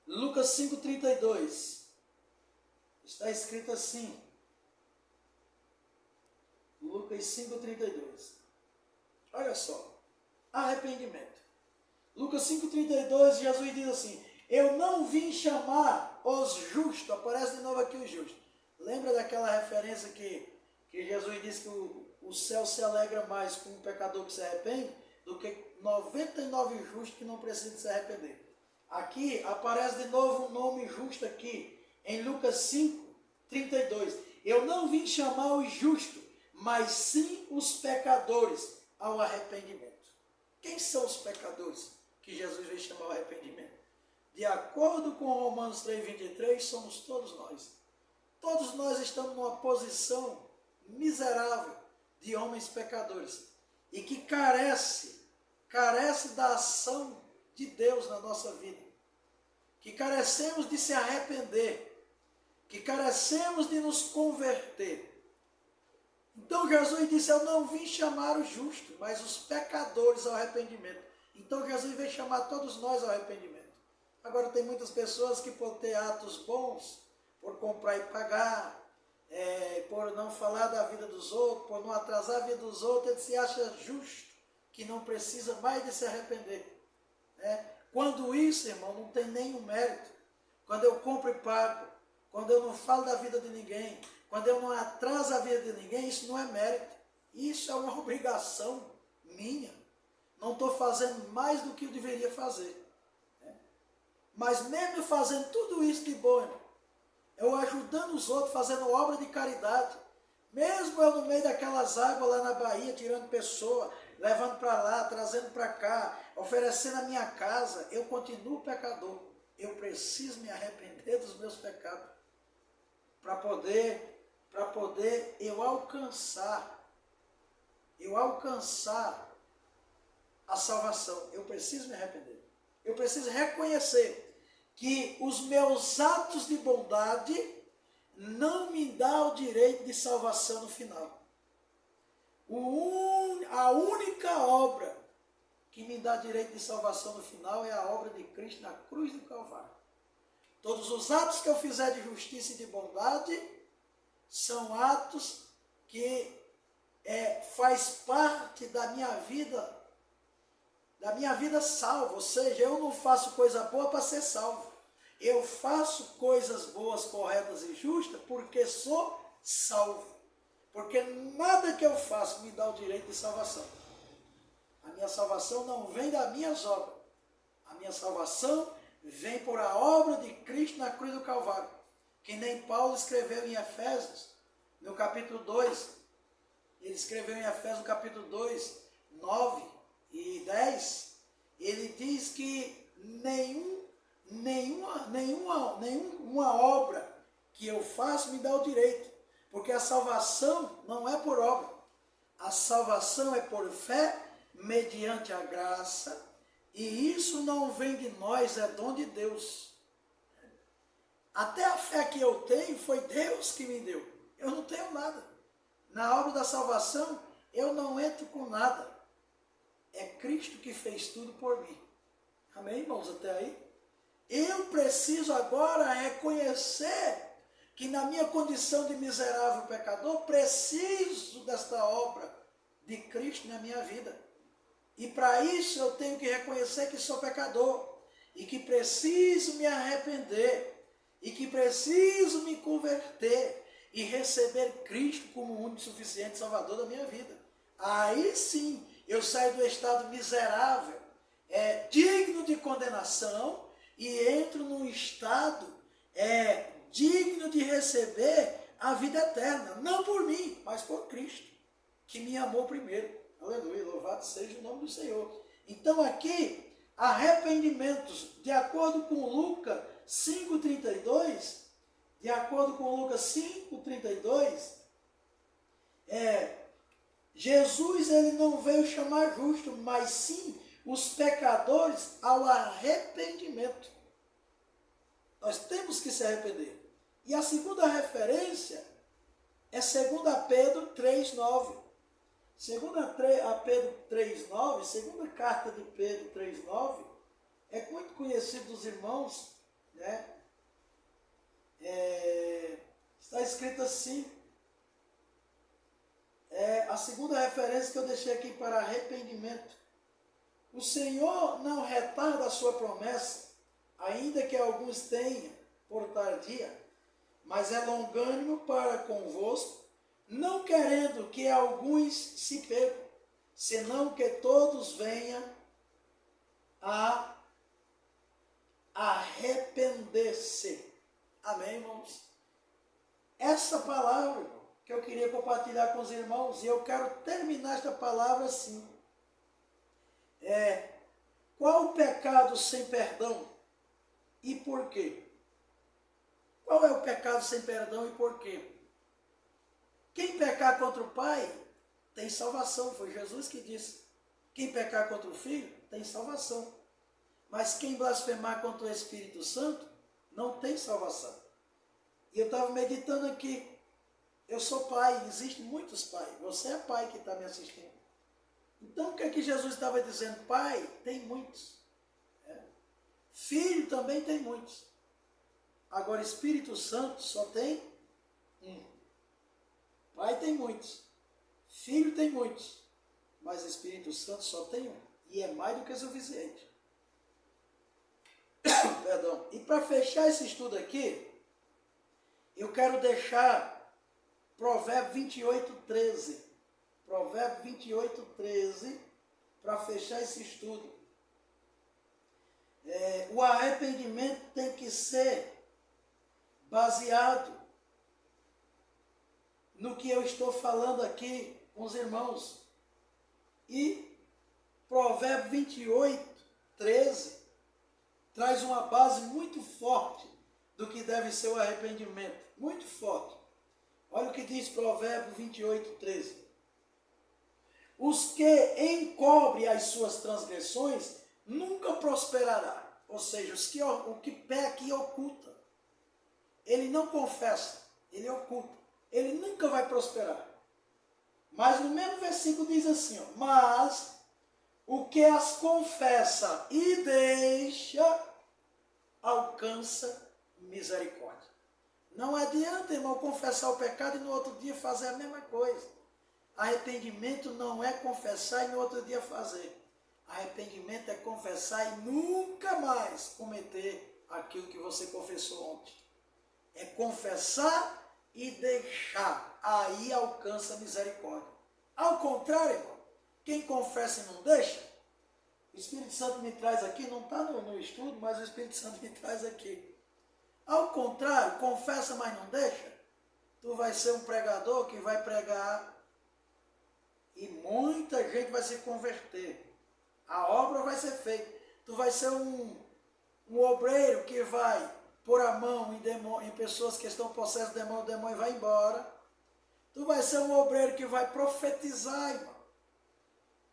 Lucas 5,32. Está escrito assim. Lucas 5,32. Olha só. Arrependimento. Lucas 5,32, Jesus diz assim: eu não vim chamar os justos. Aparece de novo aqui os justos. Lembra daquela referência que Jesus disse que o céu se alegra mais com um pecador que se arrepende do que 99 justos que não precisam se arrepender. Aqui aparece de novo um nome justo aqui, em Lucas 5, 32. Eu não vim chamar os justos, mas sim os pecadores ao arrependimento. Quem são os pecadores que Jesus veio chamar ao arrependimento? De acordo com Romanos 3, 23, somos todos nós. Todos nós estamos numa posição miserável de homens pecadores e que carece da ação de Deus na nossa vida, que carecemos de se arrepender, que carecemos de nos converter. Então Jesus disse, eu não vim chamar os justos, mas os pecadores ao arrependimento. Então Jesus veio chamar todos nós ao arrependimento. Agora tem muitas pessoas que por ter atos bons, por comprar e pagar, por não falar da vida dos outros, por não atrasar a vida dos outros, ele se acha justo, que não precisa mais de se arrepender. Quando isso, irmão, não tem nenhum mérito. Quando eu compro e pago, quando eu não falo da vida de ninguém, quando eu não atraso a vida de ninguém, isso não é mérito. Isso é uma obrigação minha. Não estou fazendo mais do que eu deveria fazer. Mas mesmo fazendo tudo isso de bom, irmão, eu ajudando os outros, fazendo obra de caridade, mesmo eu no meio daquelas águas lá na Bahia, tirando pessoa, levando para lá, trazendo para cá, oferecendo a minha casa, eu continuo pecador. Eu preciso me arrepender dos meus pecados para poder eu alcançar a salvação. Eu preciso me arrepender. Eu preciso reconhecer que os meus atos de bondade não me dão o direito de salvação no final. A única obra que me dá direito de salvação no final é a obra de Cristo na cruz do Calvário. Todos os atos que eu fizer de justiça e de bondade são atos que faz parte da minha vida salva. Ou seja, eu não faço coisa boa para ser salvo. Eu faço coisas boas, corretas e justas porque sou salvo. Porque nada que eu faço me dá o direito de salvação. A minha salvação não vem das minhas obras. A minha salvação vem por a obra de Cristo na cruz do Calvário. Que nem Paulo escreveu em Efésios, no capítulo 2. Ele escreveu em Efésios, no capítulo 2, 9 e 10. Ele diz que nenhuma obra que eu faço me dá o direito. Porque a salvação não é por obra. A salvação é por fé, mediante a graça. E isso não vem de nós, é dom de Deus. Até a fé que eu tenho foi Deus que me deu. Eu não tenho nada. Na obra da salvação, eu não entro com nada. É Cristo que fez tudo por mim. Amém, irmãos? Até aí? Eu preciso agora reconhecer que na minha condição de miserável pecador, preciso desta obra de Cristo na minha vida. E para isso eu tenho que reconhecer que sou pecador. E que preciso me arrepender. E que preciso me converter. E receber Cristo como o único e suficiente Salvador da minha vida. Aí sim, eu saio do estado miserável, digno de condenação, e entro num estado digno de receber a vida eterna. Não por mim, mas por Cristo, que me amou primeiro. Aleluia, louvado seja o nome do Senhor. Então aqui, arrependimentos, de acordo com Lucas 5,32, Jesus ele não veio chamar justo, mas sim os pecadores ao arrependimento. Nós temos que se arrepender. E a segunda referência é 2 Pedro 3,9. 2 Pedro 3,9, segunda carta de Pedro 3,9, é muito conhecido dos irmãos, né? Está escrito assim, a segunda referência que eu deixei aqui para arrependimento. O Senhor não retarda a sua promessa, ainda que alguns tenham por tardia, mas é longânimo para convosco, não querendo que alguns se percam, senão que todos venham a arrepender-se. Amém, irmãos? Essa palavra, irmão, que eu queria compartilhar com os irmãos, e eu quero terminar esta palavra assim. Qual o pecado sem perdão e por quê? Qual é o pecado sem perdão e por quê? Quem pecar contra o Pai tem salvação, foi Jesus que disse. Quem pecar contra o Filho tem salvação. Mas quem blasfemar contra o Espírito Santo não tem salvação. E eu estava meditando aqui. Eu sou pai, existem muitos pais. Você é pai que está me assistindo. Então o que é que Jesus estava dizendo? Pai, tem muitos. Filho também tem muitos. Agora Espírito Santo só tem um. Pai tem muitos. Filho tem muitos. Mas Espírito Santo só tem um. E é mais do que suficiente. Perdão. E para fechar esse estudo aqui, eu quero deixar Provérbio 28, 13. Provérbio 28, 13, para fechar esse estudo. O arrependimento tem que ser baseado no que eu estou falando aqui com os irmãos. E Provérbio 28, 13, traz uma base muito forte do que deve ser o arrependimento. Muito forte. Olha o que diz Provérbio 28, 13. Os que encobrem as suas transgressões nunca prosperará. Ou seja, o que peca e oculta. Ele não confessa, ele oculta. Ele nunca vai prosperar. Mas no mesmo versículo diz assim, ó, mas o que as confessa e deixa, alcança misericórdia. Não adianta, irmão, confessar o pecado e no outro dia fazer a mesma coisa. Arrependimento não é confessar e no outro dia fazer. Arrependimento é confessar e nunca mais cometer aquilo que você confessou ontem. É confessar e deixar. Aí alcança misericórdia. Ao contrário, irmão, quem confessa e não deixa, o Espírito Santo me traz aqui, não está no estudo, mas o Espírito Santo me traz aqui. Ao contrário, confessa, mas não deixa, tu vai ser um pregador que vai pregar e muita gente vai se converter. A obra vai ser feita. Tu vai ser um obreiro que vai pôr a mão em pessoas que estão possessas de demônio, o demônio vai embora. Tu vai ser um obreiro que vai profetizar, irmão.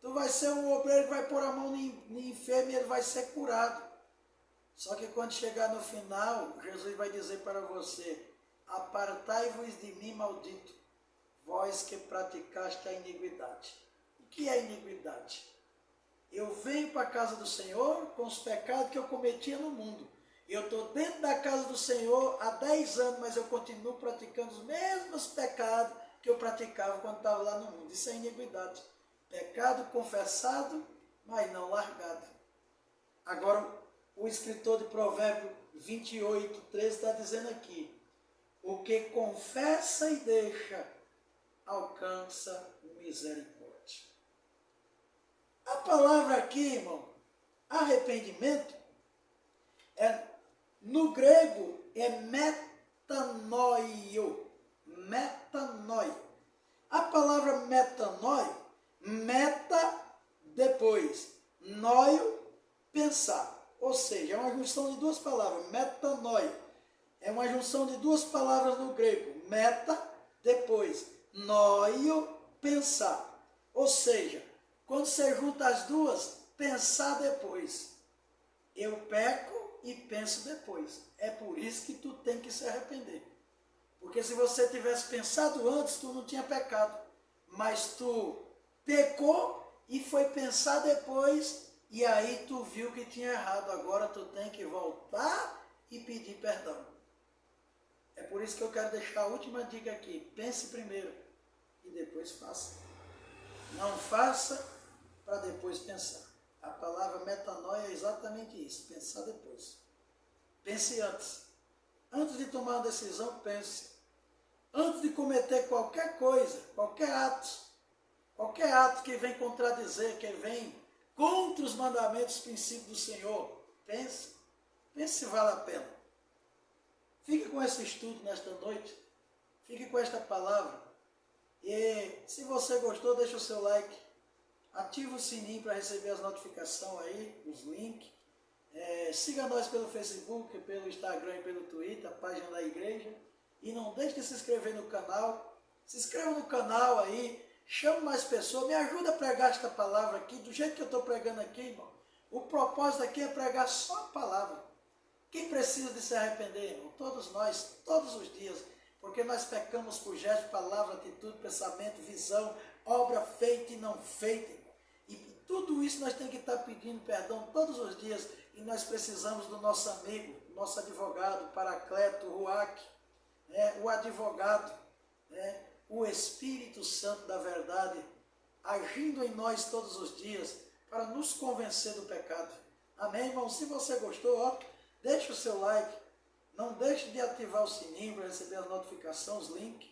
Tu vai ser um obreiro que vai pôr a mão no enfermo e ele vai ser curado. Só que quando chegar no final, Jesus vai dizer para você, apartai-vos de mim, maldito, vós que praticaste a iniquidade. O que é iniquidade? Eu venho para a casa do Senhor com os pecados que eu cometia no mundo. Eu estou dentro da casa do Senhor há 10 anos, mas eu continuo praticando os mesmos pecados que eu praticava quando estava lá no mundo. Isso é iniquidade. Pecado confessado, mas não largado. Agora, o escritor de Provérbio 28, 13 está dizendo aqui, o que confessa e deixa, alcança misericórdia. A palavra aqui, irmão, arrependimento, no grego é metanoio. Metanoio. A palavra metanoio, meta, depois, noio, pensar. Ou seja, é uma junção de duas palavras, metanoio. É uma junção de duas palavras no grego, meta, depois, noio, pensar. Ou seja, quando você junta as duas, pensar depois. Eu peco e penso depois. É por isso que tu tem que se arrepender. Porque se você tivesse pensado antes, tu não tinha pecado. Mas tu pecou e foi pensar depois, e aí tu viu que tinha errado. Agora tu tem que voltar e pedir perdão. É por isso que eu quero deixar a última dica aqui. Pense primeiro e depois faça. Não faça para depois pensar. A palavra metanoia é exatamente isso, pensar depois. Pense antes. Antes de tomar uma decisão, pense. Antes de cometer qualquer coisa, qualquer ato que vem contradizer, que vem contra os mandamentos, os princípios do Senhor. Pense se vale a pena. Fique com esse estudo nesta noite, fique com esta palavra. E se você gostou, deixa o seu like, ativa o sininho para receber as notificações aí, os links. Siga nós pelo Facebook, pelo Instagram e pelo Twitter, a página da igreja. E não deixe de se inscrever no canal. Se inscreva no canal aí, chame mais pessoas, me ajuda a pregar esta palavra aqui, do jeito que eu estou pregando aqui, irmão. O propósito aqui é pregar só a palavra. Quem precisa de se arrepender, irmão? Todos nós, todos os dias. Porque nós pecamos por gesto, palavra, atitude, pensamento, visão, obra feita e não feita, irmão. E tudo isso nós temos que estar pedindo perdão todos os dias. E nós precisamos do nosso amigo, nosso advogado, Paracleto, Ruach, o advogado, o Espírito Santo da verdade, agindo em nós todos os dias para nos convencer do pecado. Amém, irmão? Se você gostou, deixa o seu like, não deixe de ativar o sininho para receber as notificações, os links,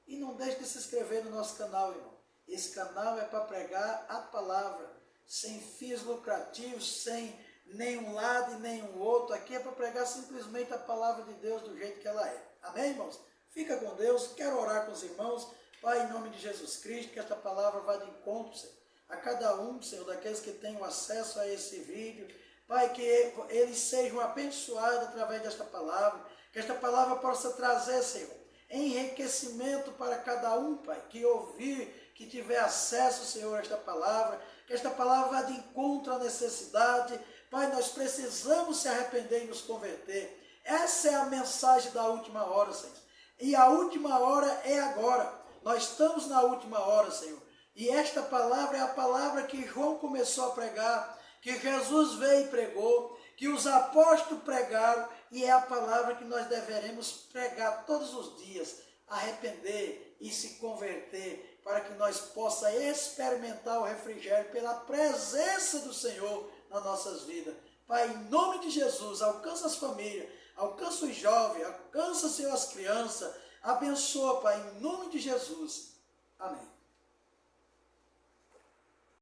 e não deixe de se inscrever no nosso canal, irmão. Esse canal é para pregar a palavra, sem fins lucrativos, sem nenhum lado e nenhum outro. Aqui é para pregar simplesmente a palavra de Deus do jeito que ela é. Amém, irmãos? Fica com Deus. Quero orar com os irmãos. Pai, em nome de Jesus Cristo, que esta palavra vá de encontro, Senhor, a cada um, Senhor, daqueles que tenham acesso a esse vídeo. Pai, que eles sejam abençoados através desta palavra, que esta palavra possa trazer, Senhor, enriquecimento para cada um, Pai, que ouvir, que tiver acesso, Senhor, a esta palavra, que esta palavra vá de encontro à necessidade. Pai, nós precisamos se arrepender e nos converter. Essa é a mensagem da última hora, Senhor. E a última hora é agora. Nós estamos na última hora, Senhor. E esta palavra é a palavra que João começou a pregar, que Jesus veio e pregou, que os apóstolos pregaram, e é a palavra que nós deveremos pregar todos os dias, arrepender e se converter, para que nós possamos experimentar o refrigério pela presença do Senhor nas nossas vidas. Pai, em nome de Jesus, alcança as famílias, alcança os jovens, alcança, Senhor, as crianças, abençoa, Pai, em nome de Jesus. Amém.